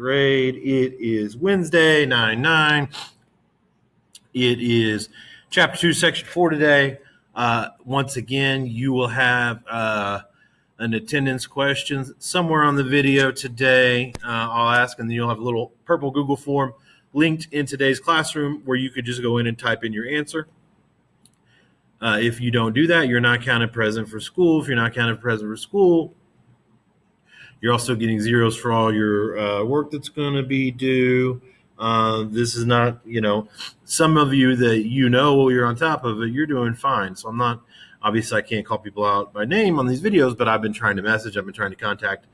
grade. It is Wednesday, 9/9. It is Chapter 2, Section 4 today. Once again, you will have an attendance question somewhere on the video today. I'll ask, and then you'll have a little purple Google form linked in today's classroom where you could just go in and type in your answer. If you don't do that, you're not counted present for school. If you're not counted present for school, you're also getting zeros for all your work that's going to be due. This is not, some of you that you're on top of it, you're doing fine. So I'm not, obviously I can't call people out by name on these videos, but I've been trying to message, I've been trying to contact.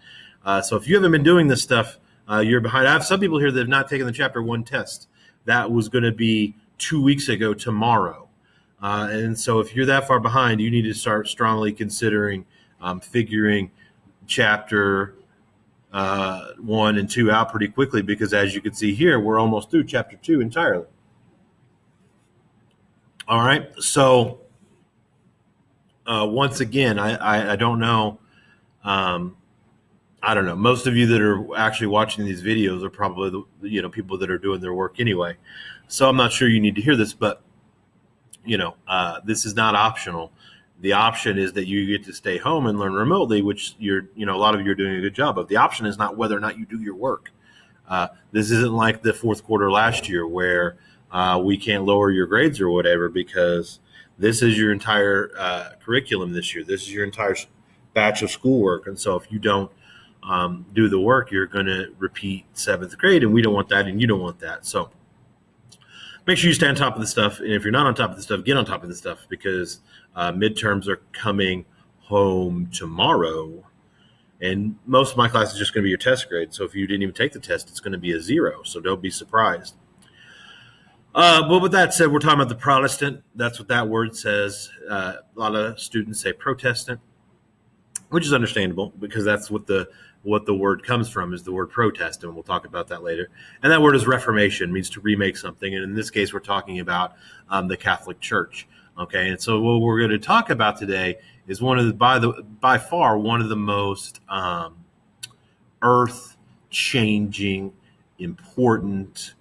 So if you haven't been doing this stuff, you're behind. I have some people here that have not taken the Chapter 1 test. That was going to be 2 weeks ago tomorrow. And so if you're that far behind, you need to start strongly considering figuring Chapter 1 and 2 out pretty quickly, because as you can see here, we're almost through Chapter 2 entirely. All right. So once again, I don't know. I don't know. Most of you that are actually watching these videos are probably the people that are doing their work anyway. So I'm not sure you need to hear this, but this is not optional. The option is that you get to stay home and learn remotely, which a lot of you are doing a good job of. The option is not whether or not you do your work. This isn't like the fourth quarter last year where we can't lower your grades or whatever, because this is your entire curriculum this year. This is your entire batch of schoolwork. And so if you don't do the work, you're going to repeat seventh grade, and we don't want that, and you don't want that. So make sure you stay on top of the stuff. And if you're not on top of the stuff, get on top of the stuff, because midterms are coming home tomorrow. And most of my class is just going to be your test grade. So if you didn't even take the test, it's going to be a 0. So don't be surprised. But with that said, we're talking about the Protestant. That's what that word says. A lot of students say Protestant, which is understandable, because that's what the word comes from, is the word protest, and we'll talk about that later. And that word is Reformation, means to remake something, and in this case, we're talking about the Catholic Church. Okay, and so what we're going to talk about today is by far one of the most earth-changing, important,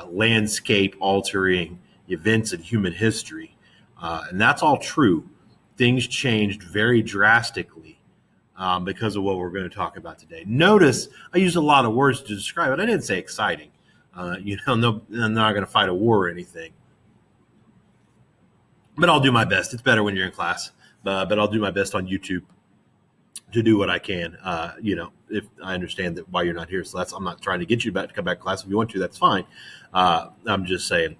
landscape-altering events in human history, and that's all true. Things changed very drastically because of what we're going to talk about today. Notice I used a lot of words to describe it. I didn't say exciting. No, I'm not going to fight a war or anything. But I'll do my best. It's better when you're in class. But I'll do my best on YouTube to do what I can. If I understand that why you're not here. So I'm not trying to get you back to come back to class. If you want to, that's fine. I'm just saying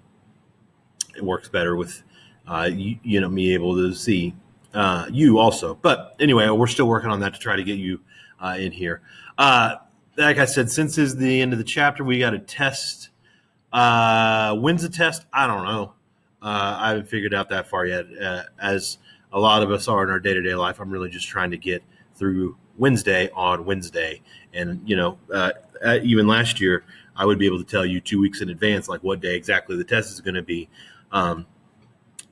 it works better with me able to see you also. But anyway, we're still working on that to try to get you in here. Like I said, since it's the end of the chapter, we got a test. When's the test? I don't know. I haven't figured out that far yet. As a lot of us are in our day-to-day life, I'm really just trying to get through Wednesday on Wednesday. And, even last year, I would be able to tell you 2 weeks in advance, like what day exactly the test is going to be. But,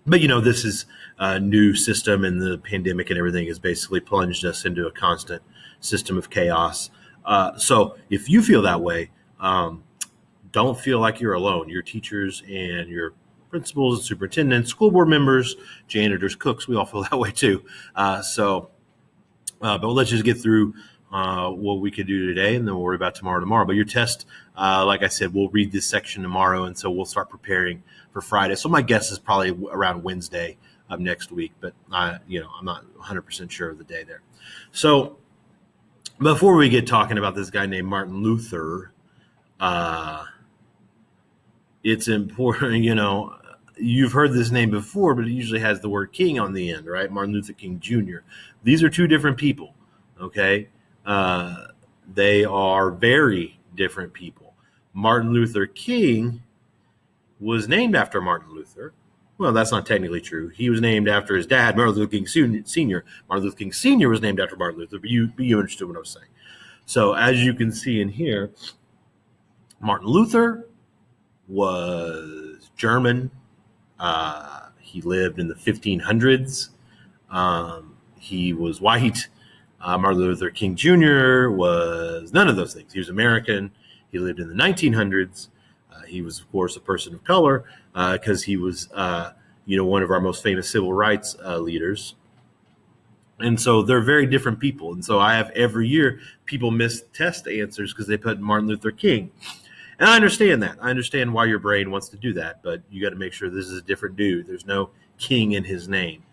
this is a new system, and the pandemic and everything has basically plunged us into a constant system of chaos. So if you feel that way, don't feel like you're alone. Your teachers and your principals and superintendents, school board members, janitors, cooks, we all feel that way too. But let's just get through what we could do today, and then we'll worry about tomorrow. But your test, like I said, we'll read this section tomorrow, and so we'll start preparing for Friday. So my guess is probably around Wednesday of next week, but I'm not 100% sure of the day there. So before we get talking about this guy named Martin Luther, it's important, you've heard this name before, but it usually has the word King on the end, right? Martin Luther King Jr. These are two different people, okay? They are very different people. Martin Luther King was named after Martin Luther. Well, that's not technically true. He was named after his dad, Martin Luther King Sr. Martin Luther King Sr. was named after Martin Luther, but you understood what I was saying. So as you can see in here, Martin Luther was German. He lived in the 1500s. He was white. Martin Luther King Jr. was none of those things. He was American. He lived in the 1900s. He was, of course, a person of color because he was, one of our most famous civil rights leaders. And so they're very different people. And so I have every year people miss test answers because they put Martin Luther King. And I understand that. I understand why your brain wants to do that, but you got to make sure this is a different dude. There's no king in his name.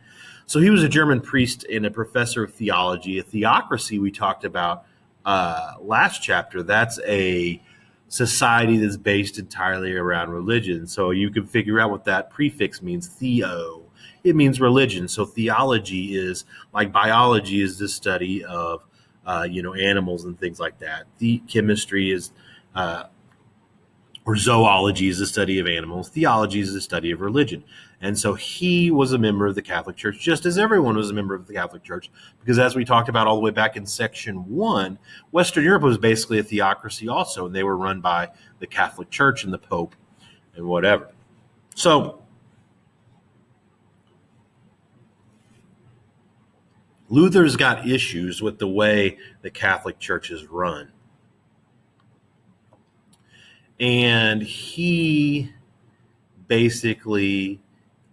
So he was a German priest and a professor of theology. A theocracy we talked about last chapter, that's a society that's based entirely around religion. So you can figure out what that prefix means, theo. It means religion. So theology is like biology is the study of, animals and things like that. The chemistry is, or zoology is the study of animals. Theology is the study of religion. And so he was a member of the Catholic Church, just as everyone was a member of the Catholic Church, because as we talked about all the way back in section 1, Western Europe was basically a theocracy also, and they were run by the Catholic Church and the Pope and whatever. So Luther's got issues with the way the Catholic Church is run. And he basically,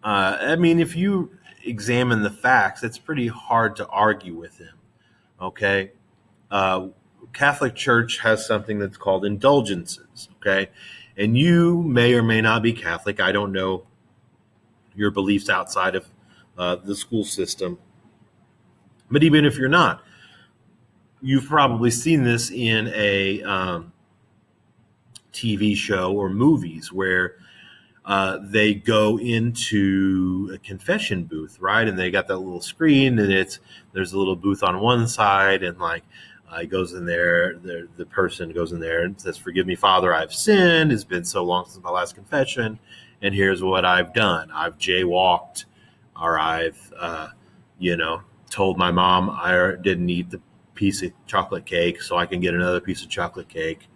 if you examine the facts, it's pretty hard to argue with him, okay? Catholic Church has something that's called indulgences, okay? And you may or may not be Catholic. I don't know your beliefs outside of the school system. But even if you're not, you've probably seen this in a TV show or movies where they go into a confession booth, right? And they got that little screen, and there's a little booth on one side, and he goes in there. The person goes in there and says, "Forgive me, Father, I've sinned. It's been so long since my last confession, and here's what I've done. I've jaywalked, or I've, told my mom I didn't eat the piece of chocolate cake, so I can get another piece of chocolate cake."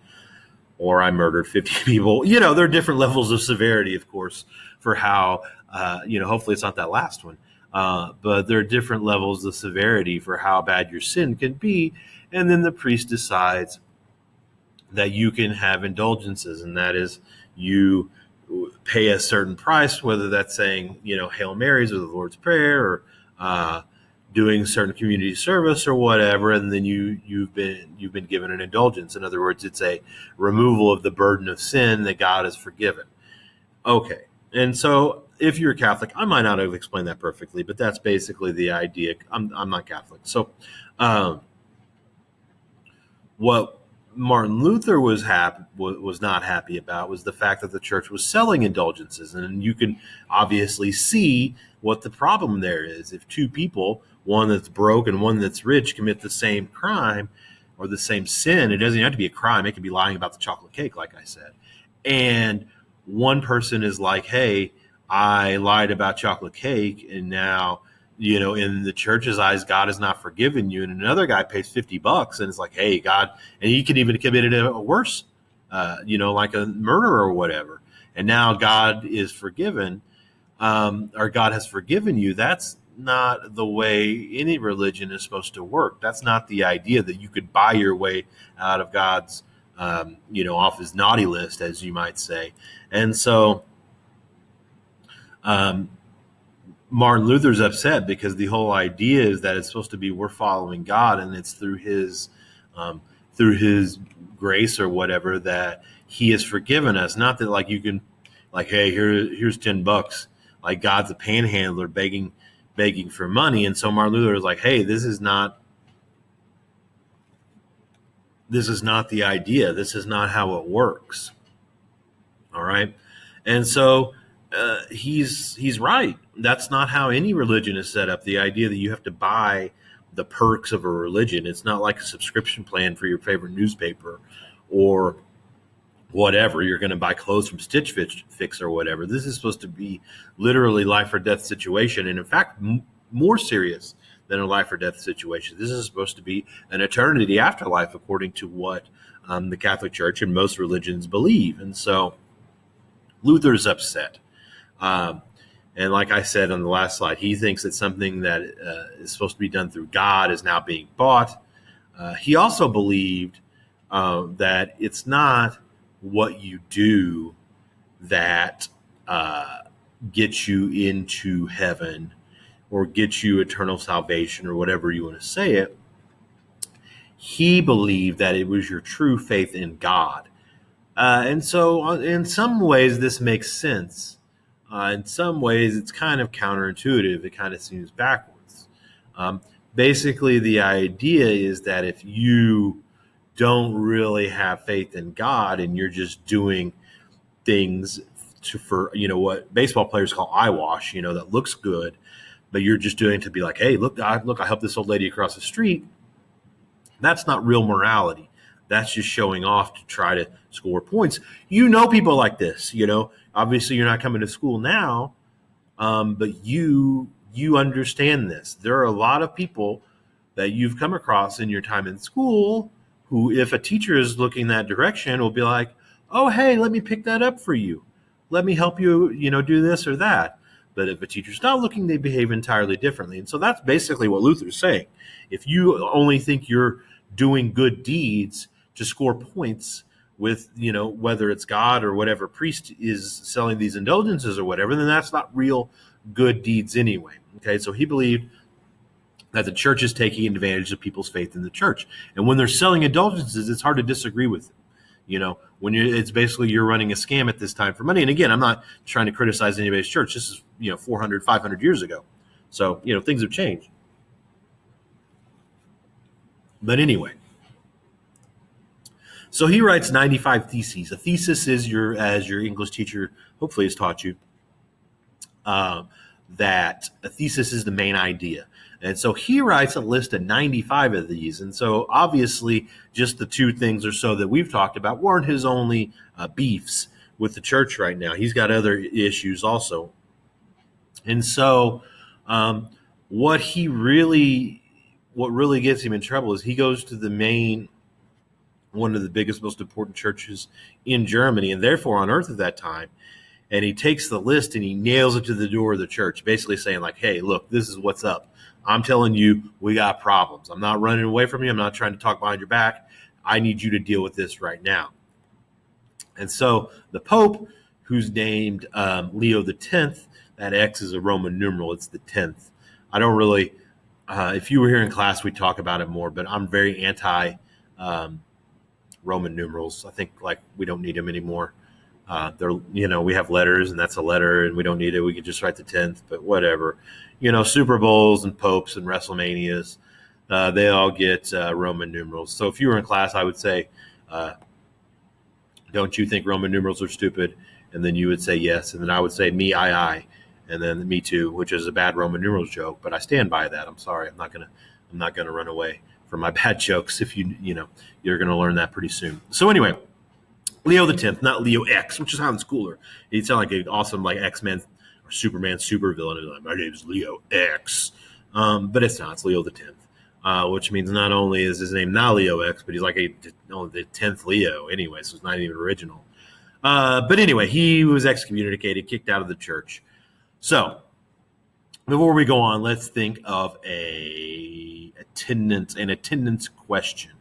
Or I murdered 50 people. There are different levels of severity, of course, for how, hopefully it's not that last one. But there are different levels of severity for how bad your sin can be. And then the priest decides that you can have indulgences, and that is you pay a certain price, whether that's saying, Hail Marys or the Lord's Prayer or doing certain community service or whatever, and then you've been given an indulgence. In other words, it's a removal of the burden of sin that God has forgiven. Okay, and so if you're Catholic, I might not have explained that perfectly, but that's basically the idea. I'm not Catholic, so what Martin Luther was not happy about was the fact that the church was selling indulgences, and you can obviously see what the problem there is. If two people, one that's broke and one that's rich, commit the same crime or the same sin, it doesn't have to be a crime. It could be lying about the chocolate cake, like I said. And one person is like, "Hey, I lied about chocolate cake, and now, in the church's eyes, God has not forgiven you." And another guy pays $50 and it's like, "Hey, God," and he could even committed a worse, like a murder or whatever. And now God is forgiven, or God has forgiven you. That's not the way any religion is supposed to work. That's not the idea that you could buy your way out of God's, off his naughty list, as you might say. And so, Martin Luther's upset because the whole idea is that it's supposed to be we're following God, and it's through his grace or whatever that he has forgiven us. Not that you can hey, here's $10, like God's a panhandler begging for money. And so Martin Luther is like, hey, this is not the idea. This is not how it works. All right. And so he's right. That's not how any religion is set up. The idea that you have to buy the perks of a religion. It's not like a subscription plan for your favorite newspaper or whatever. You're going to buy clothes from Stitch Fix or whatever. This is supposed to be literally life or death situation. And in fact, more serious than a life or death situation. This is supposed to be an eternity afterlife, according to what the Catholic Church and most religions believe. And so Luther's upset. And like I said on the last slide, he thinks that something that is supposed to be done through God is now being bought. He also believed that it's not what you do that gets you into heaven or gets you eternal salvation or whatever you want to say it. He believed that it was your true faith in God. And so in some ways, this makes sense. In some ways, it's kind of counterintuitive. It kind of seems backwards. Basically, the idea is that if you don't really have faith in God and you're just doing things for what baseball players call eyewash, that looks good, but you're just doing it to be like, hey, look, I helped this old lady across the street. That's not real morality. That's just showing off to try to score points. People like this. Obviously you're not coming to school now, but you understand this. There are a lot of people that you've come across in your time in school who, if a teacher is looking that direction, will be like, oh, hey, let me pick that up for you. Let me help you, do this or that. But if a teacher's not looking, they behave entirely differently. And so that's basically what Luther's saying. If you only think you're doing good deeds to score points with, whether it's God or whatever priest is selling these indulgences or whatever, then that's not real good deeds anyway. Okay, so he believed that the church is taking advantage of people's faith in the church. And when they're selling indulgences, it's hard to disagree with them. It's basically you're running a scam at this time for money. And again, I'm not trying to criticize anybody's church. This is, 400, 500 years ago. So, things have changed. But anyway, so he writes 95 theses. A thesis is as your English teacher hopefully has taught you, that a thesis is the main idea. And so he writes a list of 95 of these. And so obviously just the two things or so that we've talked about weren't his only beefs with the church right now. He's got other issues also. And so what really gets him in trouble is he goes to one of the biggest, most important churches in Germany and therefore on earth at that time. And he takes the list and he nails it to the door of the church, basically saying like, hey, look, this is what's up. I'm telling you, we got problems. I'm not running away from you. I'm not trying to talk behind your back. I need you to deal with this right now. And so the Pope, who's named Leo X, that X is a Roman numeral. It's the 10th. I don't really, if you were here in class, we'd talk about it more, but I'm very anti Roman numerals. I think we don't need them anymore. We have letters and that's a letter and we don't need it. We could just write the 10th, but whatever. Super Bowls and popes and WrestleManias, they all get Roman numerals. So if you were in class, I would say, don't you think Roman numerals are stupid? And then you would say yes. And then I would say me, I. And then me too, which is a bad Roman numerals joke, but I stand by that. I'm sorry. I'm not going to run away from my bad jokes. If you're going to learn that pretty soon. So anyway, Leo X, not Leo X, which sounds cooler. He'd sound like an awesome X-Men or Superman supervillain. Like, my name is Leo X, but it's not. It's Leo X, which means not only is his name not Leo X, but he's like the 10th Leo anyway, so it's not even original. But anyway, he was excommunicated, kicked out of the church. So before we go on, let's think of an attendance question.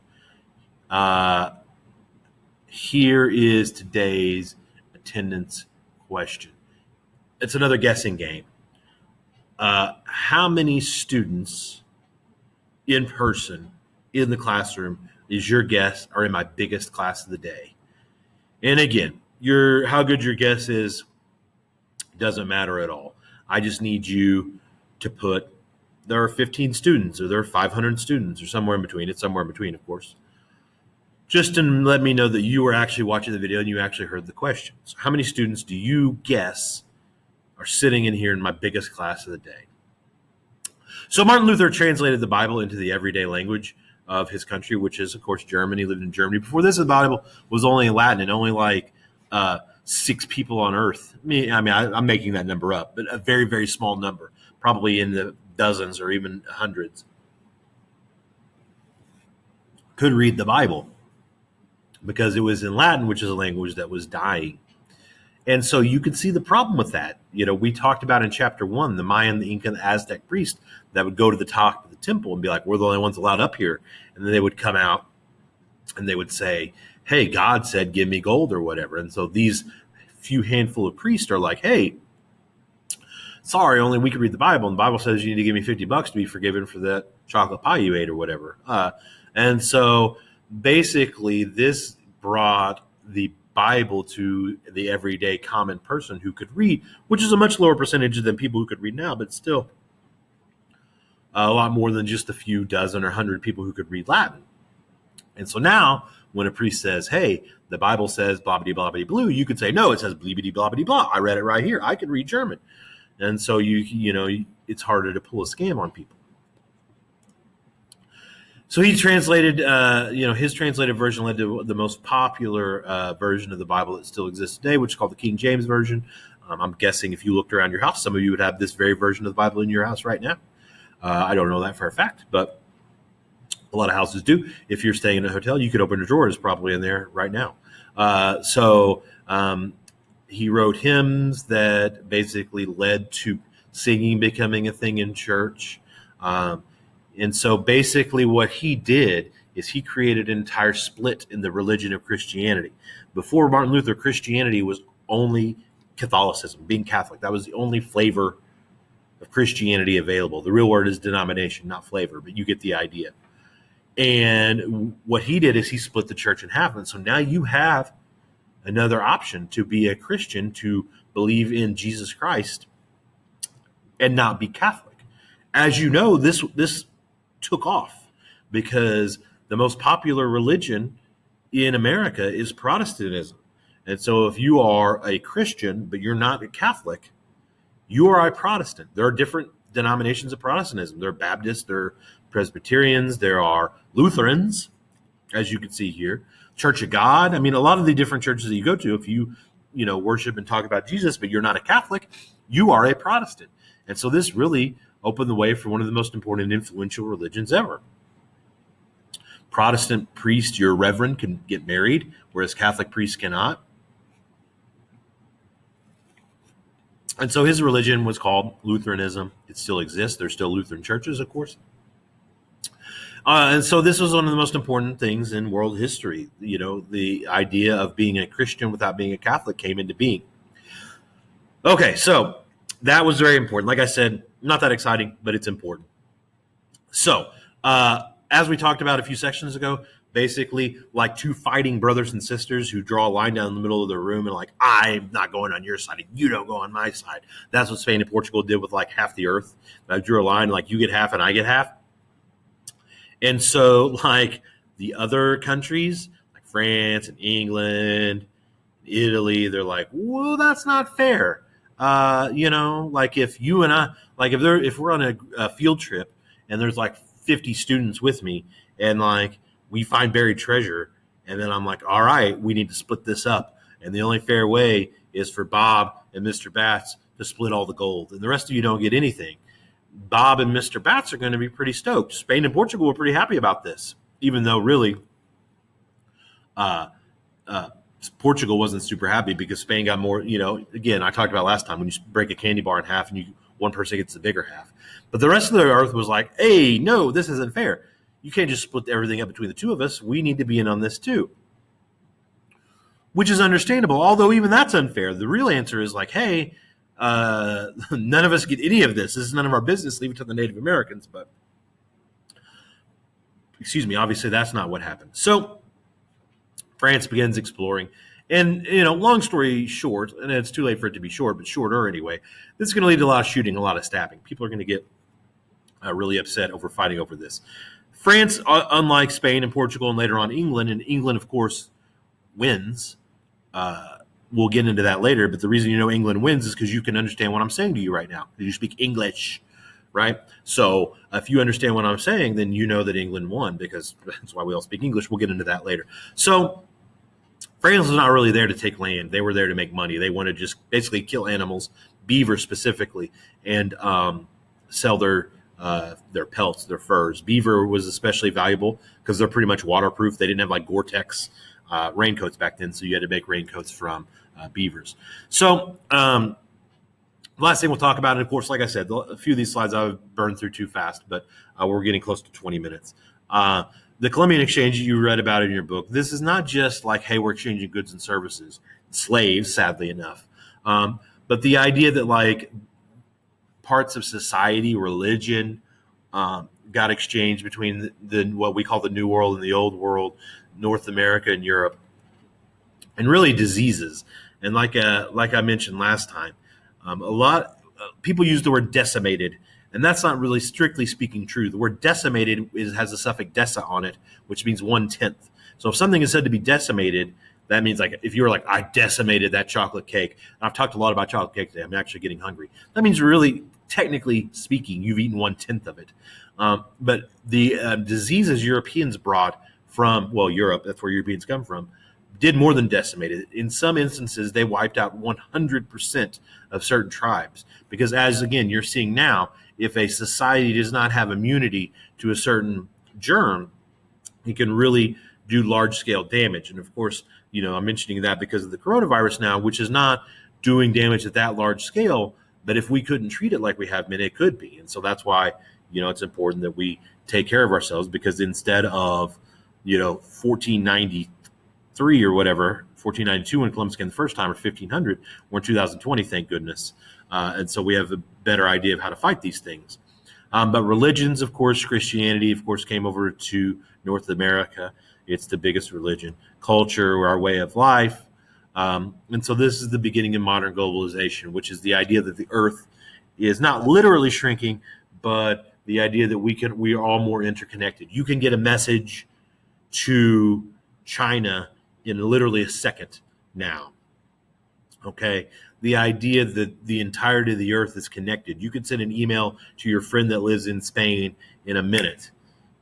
Here is today's attendance question. It's another guessing game. How many students in person in the classroom is your guess are in my biggest class of the day? And again, how good your guess is doesn't matter at all. I just need you to put there are 15 students or there are 500 students or somewhere in between. It's somewhere in between, of course. Just to let me know that you were actually watching the video and you actually heard the questions. How many students do you guess are sitting in here in my biggest class of the day? So Martin Luther translated the Bible into the everyday language of his country, which is, of course, Germany. He lived in Germany. Before this, the Bible was only in Latin and only 6 people on earth. I'm making that number up, but a very, very small number, probably in the dozens or even hundreds, could read the Bible because it was in Latin, which is a language that was dying. And so you can see the problem with that. We talked about in chapter 1, the Mayan, the Inca, and the Aztec priest that would go to the top of the temple and be like, we're the only ones allowed up here. And then they would come out and they would say, hey, God said, give me gold or whatever. And so these few handful of priests are like, hey, sorry, only we can read the Bible. And the Bible says you need to give me $50 to be forgiven for that chocolate pie you ate or whatever. And so basically this brought the Bible to the everyday common person who could read, which is a much lower percentage than people who could read now, but still a lot more than just a few dozen or 100 people who could read Latin. And so now when a priest says, hey, the Bible says blah, blah, blah, blah, blue, you could say, no, it says bleebity, blah, blah, blah. I read it right here. I can read German. And so it's harder to pull a scam on people. So he translated, his translated version led to the most popular version of the Bible that still exists today, which is called the King James Version. I'm guessing if you looked around your house, some of you would have this very version of the Bible in your house right now. I don't know that for a fact, but a lot of houses do. If you're staying in a hotel, you could open a drawer. It's probably in there right now. He wrote hymns that basically led to singing becoming a thing in church. And so basically what he did is he created an entire split in the religion of Christianity. Before Martin Luther, Christianity was only Catholicism, being Catholic. That was the only flavor of Christianity available. The real word is denomination, not flavor, but you get the idea. And what he did is he split the church in half. And so now you have another option to be a Christian, to believe in Jesus Christ and not be Catholic. As you know, this took off because the most popular religion in America is Protestantism. And so if you are a Christian, but you're not a Catholic, you are a Protestant. There are different denominations of Protestantism. There are Baptists, there are Presbyterians, there are Lutherans, as you can see here, Church of God. I mean, a lot of the different churches that you go to, if you worship and talk about Jesus, but you're not a Catholic, you are a Protestant. And so this really opened the way for one of the most important and influential religions ever. Protestant priest, your reverend, can get married, whereas Catholic priests cannot. And so his religion was called Lutheranism. It still exists. There's still Lutheran churches, of course. And so this was one of the most important things in world history. The idea of being a Christian without being a Catholic came into being. Okay, so that was very important. Like I said, not that exciting, but it's important. So, as we talked about a few sections ago, basically like two fighting brothers and sisters who draw a line down the middle of the room and like, I'm not going on your side, and you don't go on my side. That's what Spain and Portugal did with like half the earth. I drew a line like you get half and I get half. And so like the other countries, like France and England, Italy, they're like, well, that's not fair. Like if you and I, like if we're on a field trip and there's like 50 students with me and like we find buried treasure, and then I'm like, all right, we need to split this up. And the only fair way is for Bob and Mr. Batts to split all the gold. And the rest of you don't get anything. Bob and Mr. Batts are going to be pretty stoked. Spain and Portugal were pretty happy about this, even though really Portugal wasn't super happy because Spain got more, again, I talked about last time, when you break a candy bar in half and one person gets the bigger half. But the rest of the earth was like, hey, no, this isn't fair. You can't just split everything up between the two of us. We need to be in on this too. Which is understandable, although even that's unfair. The real answer is like, hey, none of us get any of this. This is none of our business. Leave it to the Native Americans. But, obviously that's not what happened. So France begins exploring. And, long story short, and it's too late for it to be short, but shorter anyway, this is going to lead to a lot of shooting, a lot of stabbing. People are going to get really upset over fighting over this. France, unlike Spain and Portugal and later on England, and England, of course, wins. We'll get into that later, but the reason England wins is because you can understand what I'm saying to you right now. You speak English, right? So if you understand what I'm saying, then you know that England won, because that's why we all speak English. We'll get into that later. So France was not really there to take land. They were there to make money. They wanted to just basically kill animals, beaver specifically, and sell their pelts, their furs. Beaver was especially valuable because they're pretty much waterproof. They didn't have like Gore-Tex raincoats back then, so you had to make raincoats from beavers. So last thing we'll talk about, and of course, like I said, a few of these slides I've burned through too fast, but we're getting close to 20 minutes. The Columbian Exchange you read about in your book, this is not just like, hey, we're exchanging goods and services, slaves, sadly enough, but the idea that like parts of society, religion, got exchanged between the what we call the New World and the Old World, North America and Europe, and really diseases. And like I mentioned last time, a lot people use the word decimated, and that's not really strictly speaking true. The word decimated has the suffix desa on it, which means 1/10. So if something is said to be decimated, that means like if you were like, I decimated that chocolate cake. And I've talked a lot about chocolate cake today. I'm actually getting hungry. That means really, technically speaking, you've eaten 1/10 of it. But the diseases Europeans brought from, well, Europe, that's where Europeans come from, did more than decimate it. In some instances, they wiped out 100% of certain tribes. Because as, again, you're seeing now, if a society does not have immunity to a certain germ, it can really do large-scale damage. And of course, I'm mentioning that because of the coronavirus now, which is not doing damage at that large scale, but if we couldn't treat it like we have been, it could be. And so that's why, it's important that we take care of ourselves, because instead of, 1493 or whatever, 1492 when Columbus came the first time, or 1500, we're in 2020, thank goodness. And so we have a better idea of how to fight these things. But religions, of course, Christianity, of course, came over to North America. It's the biggest religion. Culture, our way of life. And so this is the beginning of modern globalization, which is the idea that the earth is not literally shrinking, but the idea that we are all more interconnected. You can get a message to China in literally a second now. Okay. The idea that the entirety of the earth is connected. You could send an email to your friend that lives in Spain in a minute.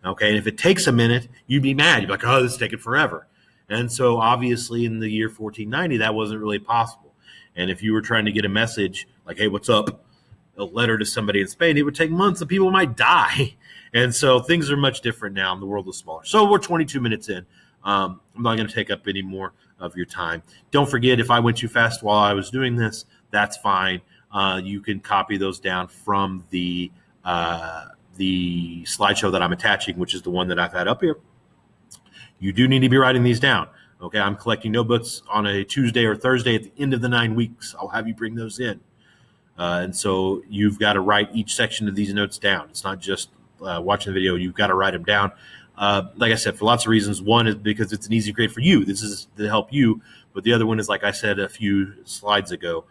Okay. And if it takes a minute, you'd be mad. You'd be like, oh, this is taking forever. And so obviously in the year 1490, that wasn't really possible. And if you were trying to get a message like, hey, what's up? A letter to somebody in Spain, it would take months and people might die. And so things are much different now, and the world is smaller. So we're 22 minutes in. I'm not going to take up any more of your time. Don't forget, if I went too fast while I was doing this, that's fine. You can copy those down from the slideshow that I'm attaching, which is the one that I've had up here. You do need to be writing these down. Okay, I'm collecting notebooks on a Tuesday or Thursday at the end of the 9 weeks. I'll have you bring those in. And so you've got to write each section of these notes down. It's not just watching the video. You've got to write them down. Like I said, for lots of reasons. One is because it's an easy grade for you. This is to help you. But the other one is, like I said a few slides ago,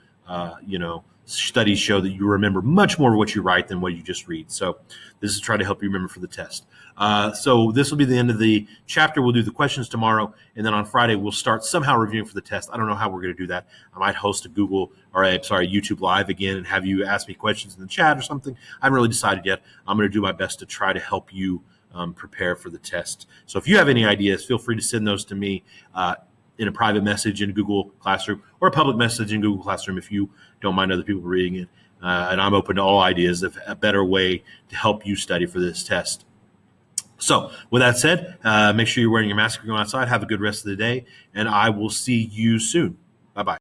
studies show that you remember much more of what you write than what you just read. So this is trying to help you remember for the test. So this will be the end of the chapter. We'll do the questions tomorrow. And then on Friday, we'll start somehow reviewing for the test. I don't know how we're going to do that. I might host a YouTube Live again and have you ask me questions in the chat or something. I haven't really decided yet. I'm going to do my best to try to help you prepare for the test. So if you have any ideas, feel free to send those to me in a private message in Google Classroom, or a public message in Google Classroom if you don't mind other people reading it. And I'm open to all ideas of a better way to help you study for this test. So with that said, make sure you're wearing your mask if you're going outside. Have a good rest of the day, and I will see you soon. Bye-bye.